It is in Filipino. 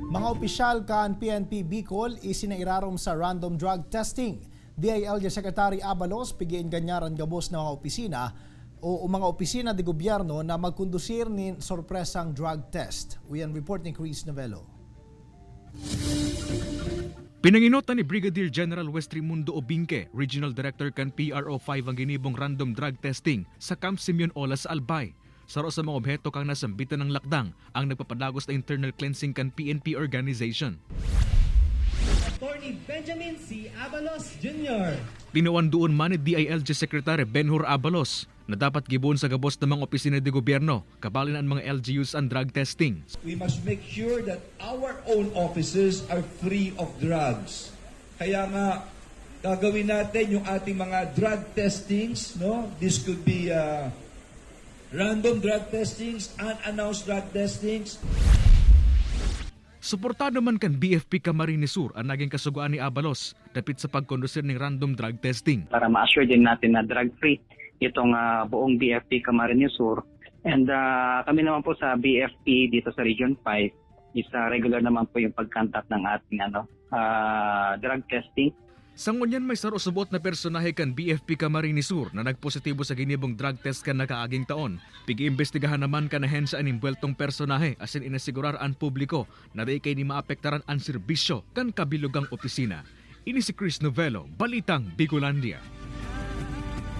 Mga opisyal kan PNP Bicol isinairarom sa random drug testing. DILG Secretary Abalos pigiin ganyaran gabos na mga opisina o mga opisina de gobyerno na magkondusir ni sorpresang drug test. Uyan report ni Chris Novello. Pinanginota ni Brigadier General Westrimundo Obinque, Regional Director kan PRO5 ang ginibong random drug testing sa Camp Simeon Olas, Albay. Saro sa mga obheto kang nasambitan ng lakdang ang nagpapadagos na internal cleansing kan PNP organization. Attorney Benjamin C. Abalos Jr. Tinawan doon man ni DILG Secretary Benhur Abalos na dapat gibuon sa gabos ng mga opisina de gobyerno kabalin ang mga LGUs ang drug testing. We must make sure that our own offices are free of drugs. Kaya nga gagawin natin yung ating mga drug testings, no? This could be random drug testings, unannounced drug testings. Suportado man kan BFP Camarines Sur ang naging kasuguan ni Abalos dapit sa pagkondusir ng random drug testing. Para ma-assure din natin na drug-free itong buong BFP Camarines Sur. And kami naman po sa BFP dito sa Region 5 is regular naman po yung pag-contact ng ating drug testing. Sa ngunyan may sarosubot na personahe kan BFP Camarines Sur na nagpositibo sa ginibong drug test kan nakaaging taon. Pigi-imbestigahan naman kan ahensya ang imbweltong personahe asin inasigurar ang publiko na di kay ni maapektaran ang serbisyo kan kabilugang opisina. Ini si Chris Novello, Balitang Bicolandia.